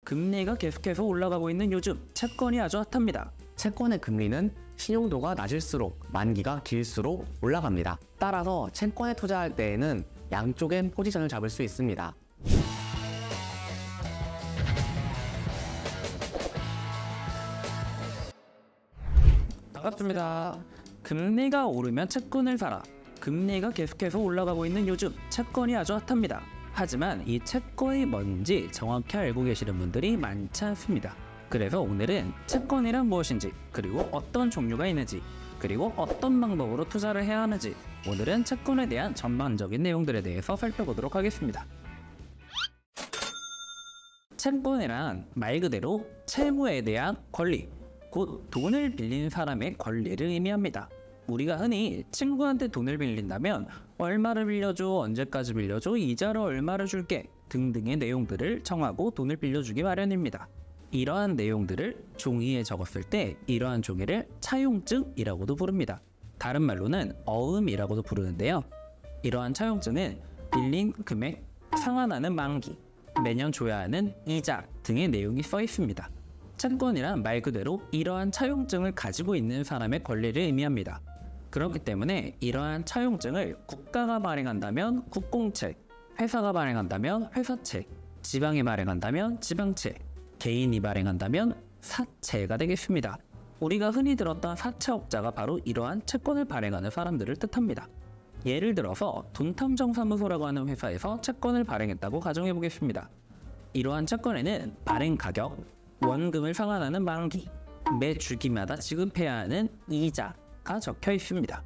금리가 계속해서 올라가고 있는 요즘 채권이 아주 핫합니다. 채권의 금리는 신용도가 낮을수록 만기가 길수록 올라갑니다. 따라서 채권에 투자할 때에는 양쪽엔 포지션을 잡을 수 있습니다. 반갑습니다. 금리가 오르면 채권을 사라. 금리가 계속해서 올라가고 있는 요즘 채권이 아주 핫합니다. 하지만 이 채권이 뭔지 정확히 알고 계시는 분들이 많지 않습니다. 그래서 오늘은 채권이란 무엇인지, 그리고 어떤 종류가 있는지, 그리고 어떤 방법으로 투자를 해야 하는지, 오늘은 채권에 대한 전반적인 내용들에 대해서 살펴보도록 하겠습니다. 채권이란 말 그대로 채무에 대한 권리, 곧 돈을 빌린 사람의 권리를 의미합니다. 우리가 흔히 친구한테 돈을 빌린다면 얼마를 빌려줘, 언제까지 빌려줘, 이자를 얼마를 줄게 등등의 내용들을 정하고 돈을 빌려주기 마련입니다. 이러한 내용들을 종이에 적었을 때 이러한 종이를 차용증이라고도 부릅니다. 다른 말로는 어음이라고도 부르는데요. 이러한 차용증은 빌린 금액, 상환하는 만기, 매년 줘야 하는 이자 등의 내용이 써 있습니다. 채권이란 말 그대로 이러한 차용증을 가지고 있는 사람의 권리를 의미합니다. 그렇기 때문에 이러한 차용증을 국가가 발행한다면 국공채, 회사가 발행한다면 회사채, 지방이 발행한다면 지방채, 개인이 발행한다면 사채가 되겠습니다. 우리가 흔히 들었던 사채업자가 바로 이러한 채권을 발행하는 사람들을 뜻합니다. 예를 들어서 돈탐정사무소라고 하는 회사에서 채권을 발행했다고 가정해 보겠습니다. 이러한 채권에는 발행 가격, 원금을 상환하는 만기, 매 주기마다 지급해야 하는 이자가 적혀 있습니다.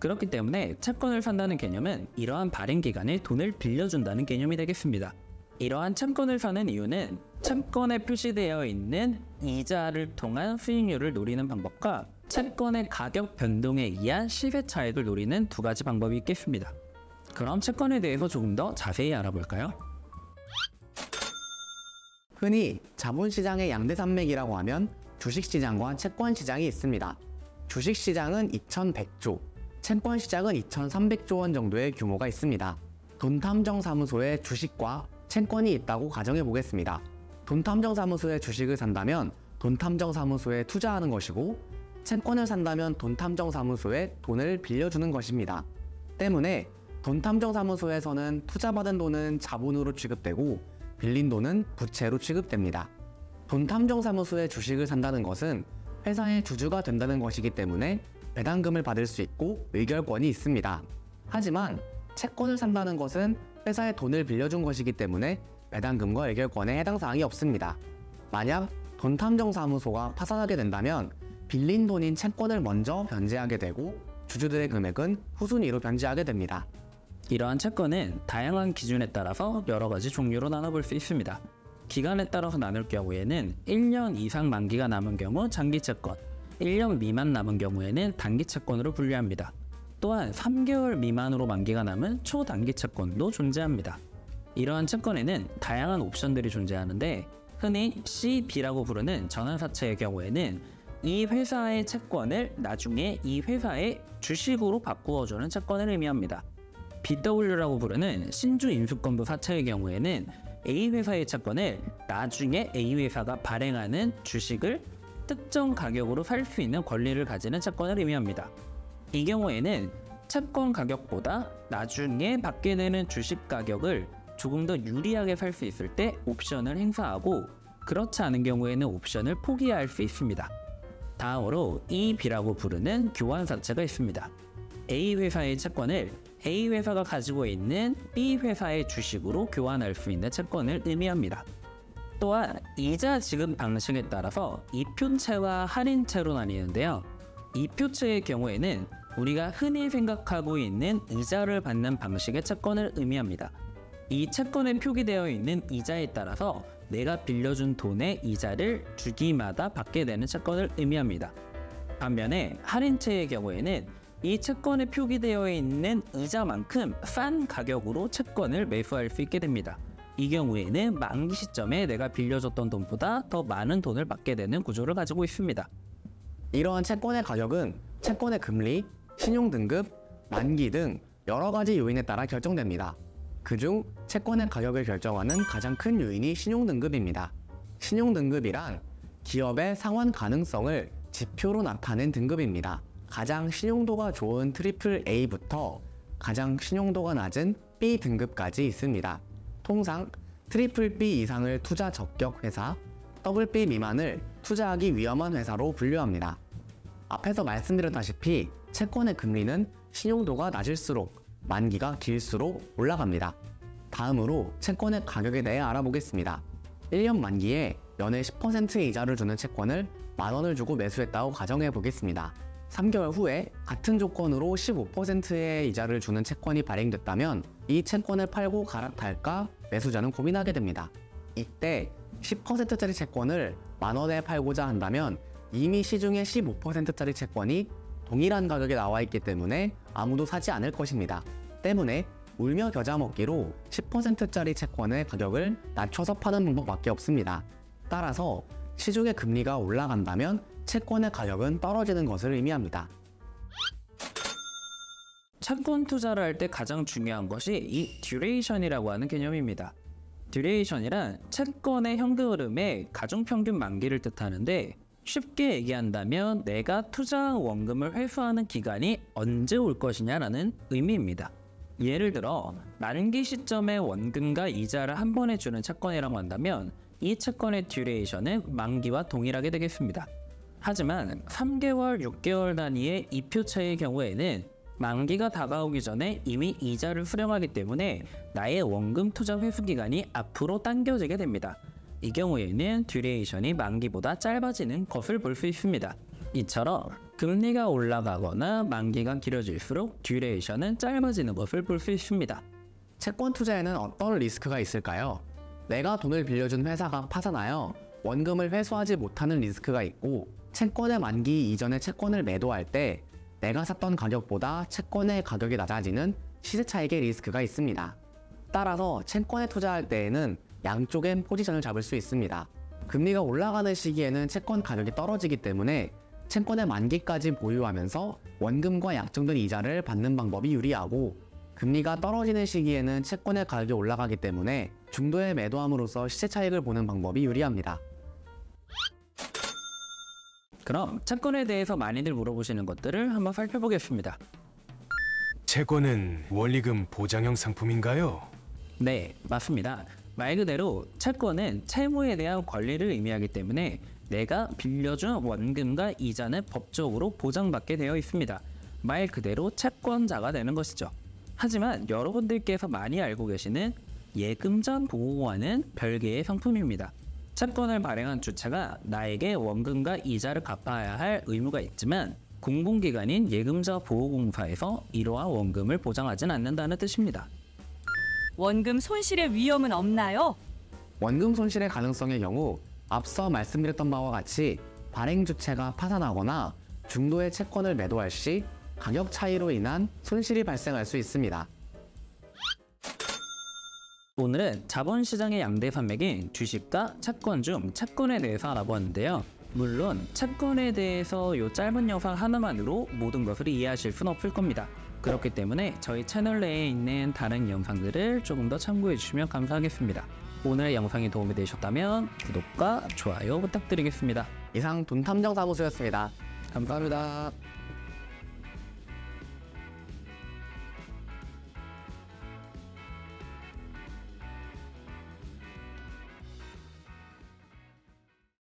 그렇기 때문에 채권을 산다는 개념은 이러한 발행 기간에 돈을 빌려준다는 개념이 되겠습니다. 이러한 채권을 사는 이유는 채권에 표시되어 있는 이자를 통한 수익률을 노리는 방법과 채권의 가격 변동에 의한 시세 차익을 노리는 두 가지 방법이 있겠습니다. 그럼 채권에 대해서 조금 더 자세히 알아볼까요? 흔히 자본시장의 양대산맥이라고 하면 주식시장과 채권시장이 있습니다. 주식시장은 2100조, 채권시장은 2300조 원 정도의 규모가 있습니다. 돈탐정사무소에 주식과 채권이 있다고 가정해 보겠습니다. 돈탐정사무소에 주식을 산다면 돈탐정사무소에 투자하는 것이고, 채권을 산다면 돈탐정사무소에 돈을 빌려주는 것입니다. 때문에 돈탐정사무소에서는 투자받은 돈은 자본으로 취급되고 빌린 돈은 부채로 취급됩니다. 돈탐정사무소에 주식을 산다는 것은 회사의 주주가 된다는 것이기 때문에 배당금을 받을 수 있고 의결권이 있습니다. 하지만 채권을 산다는 것은 회사에 돈을 빌려준 것이기 때문에 배당금과 의결권에 해당 사항이 없습니다. 만약 돈탐정사무소가 파산하게 된다면 빌린 돈인 채권을 먼저 변제하게 되고 주주들의 금액은 후순위로 변제하게 됩니다. 이러한 채권은 다양한 기준에 따라서 여러 가지 종류로 나눠볼 수 있습니다. 기간에 따라서 나눌 경우에는 1년 이상 만기가 남은 경우 장기채권, 1년 미만 남은 경우에는 단기채권으로 분류합니다. 또한 3개월 미만으로 만기가 남은 초단기채권도 존재합니다. 이러한 채권에는 다양한 옵션들이 존재하는데, 흔히 CB라고 부르는 전환사채의 경우에는 이 회사의 채권을 나중에 이 회사의 주식으로 바꾸어주는 채권을 의미합니다. BW라고 부르는 신주인수권부 사채의 경우에는 A회사의 채권을 나중에 A회사가 발행하는 주식을 특정 가격으로 살 수 있는 권리를 가지는 채권을 의미합니다. 이 경우에는 채권 가격보다 나중에 받게 되는 주식 가격을 조금 더 유리하게 살 수 있을 때 옵션을 행사하고, 그렇지 않은 경우에는 옵션을 포기할 수 있습니다. 다음으로 EB라고 부르는 교환사채가 있습니다. A회사의 채권을 A회사가 가지고 있는 B회사의 주식으로 교환할 수 있는 채권을 의미합니다. 또한 이자 지급 방식에 따라서 이표채와 할인채로 나뉘는데요. 이표채의 경우에는 우리가 흔히 생각하고 있는 이자를 받는 방식의 채권을 의미합니다. 이 채권에 표기되어 있는 이자에 따라서 내가 빌려준 돈의 이자를 주기마다 받게 되는 채권을 의미합니다. 반면에 할인채의 경우에는 이 채권에 표기되어 있는 이자만큼 싼 가격으로 채권을 매수할 수 있게 됩니다. 이 경우에는 만기 시점에 내가 빌려줬던 돈보다 더 많은 돈을 받게 되는 구조를 가지고 있습니다. 이러한 채권의 가격은 채권의 금리, 신용등급, 만기 등 여러 가지 요인에 따라 결정됩니다. 그중 채권의 가격을 결정하는 가장 큰 요인이 신용등급입니다. 신용등급이란 기업의 상환 가능성을 지표로 나타낸 등급입니다. 가장 신용도가 좋은 트리플 A부터 가장 신용도가 낮은 B 등급까지 있습니다. 통상 트리플 B 이상을 투자 적격 회사, 더블 B 미만을 투자하기 위험한 회사로 분류합니다. 앞에서 말씀드렸다시피 채권의 금리는 신용도가 낮을수록 만기가 길수록 올라갑니다. 다음으로 채권의 가격에 대해 알아보겠습니다. 1년 만기에 연에 10%의 이자를 주는 채권을 만원을 주고 매수했다고 가정해 보겠습니다. 3개월 후에 같은 조건으로 15%의 이자를 주는 채권이 발행됐다면 이 채권을 팔고 갈아탈까 매수자는 고민하게 됩니다. 이때 10%짜리 채권을 만원에 팔고자 한다면 이미 시중에 15%짜리 채권이 동일한 가격에 나와 있기 때문에 아무도 사지 않을 것입니다. 때문에 울며 겨자 먹기로 10%짜리 채권의 가격을 낮춰서 파는 방법밖에 없습니다. 따라서 시중의 금리가 올라간다면 채권의 가격은 떨어지는 것을 의미합니다. 채권 투자를 할 때 가장 중요한 것이 이 듀레이션이라고 하는 개념입니다. 듀레이션이란 채권의 현금 흐름의 가중평균 만기를 뜻하는데 쉽게 얘기한다면 내가 투자한 원금을 회수하는 기간이 언제 올 것이냐라는 의미입니다. 예를 들어 만기 시점에 원금과 이자를 한 번에 주는 채권이라고 한다면 이 채권의 듀레이션은 만기와 동일하게 되겠습니다. 하지만 3개월, 6개월 단위의 이표차의 경우에는 만기가 다가오기 전에 이미 이자를 수령하기 때문에 나의 원금 투자 회수 기간이 앞으로 당겨지게 됩니다. 이 경우에는 듀레이션이 만기보다 짧아지는 것을 볼 수 있습니다. 이처럼 금리가 올라가거나 만기가 길어질수록 듀레이션은 짧아지는 것을 볼 수 있습니다. 채권 투자에는 어떤 리스크가 있을까요? 내가 돈을 빌려준 회사가 파산하여 원금을 회수하지 못하는 리스크가 있고, 채권의 만기 이전에 채권을 매도할 때 내가 샀던 가격보다 채권의 가격이 낮아지는 시세 차익의 리스크가 있습니다. 따라서 채권에 투자할 때에는 양쪽엔 포지션을 잡을 수 있습니다. 금리가 올라가는 시기에는 채권 가격이 떨어지기 때문에 채권의 만기까지 보유하면서 원금과 약정된 이자를 받는 방법이 유리하고, 금리가 떨어지는 시기에는 채권의 가격이 올라가기 때문에 중도에 매도함으로써 시세 차익을 보는 방법이 유리합니다. 그럼 채권에 대해서 많이들 물어보시는 것들을 한번 살펴보겠습니다. 채권은 원리금 보장형 상품인가요? 네, 맞습니다. 말 그대로 채권은 채무에 대한 권리를 의미하기 때문에 내가 빌려준 원금과 이자는 법적으로 보장받게 되어 있습니다. 말 그대로 채권자가 되는 것이죠. 하지만 여러분들께서 많이 알고 계시는 예금자 보호와는 별개의 상품입니다. 채권을 발행한 주체가 나에게 원금과 이자를 갚아야 할 의무가 있지만 공공기관인 예금자 보호공사에서 이러한 원금을 보장하진 않는다는 뜻입니다. 원금 손실의 위험은 없나요? 원금 손실의 가능성의 경우 앞서 말씀드렸던 바와 같이 발행 주체가 파산하거나 중도의 채권을 매도할 시 가격 차이로 인한 손실이 발생할 수 있습니다. 오늘은 자본시장의 양대 산맥인 주식과 채권 중 채권에 대해서 알아보았는데요. 물론 채권에 대해서 이 짧은 영상 하나만으로 모든 것을 이해하실 수는 없을 겁니다. 그렇기 때문에 저희 채널 내에 있는 다른 영상들을 조금 더 참고해 주시면 감사하겠습니다. 오늘 영상이 도움이 되셨다면 구독과 좋아요 부탁드리겠습니다. 이상 돈탐정사무소였습니다. 감사합니다.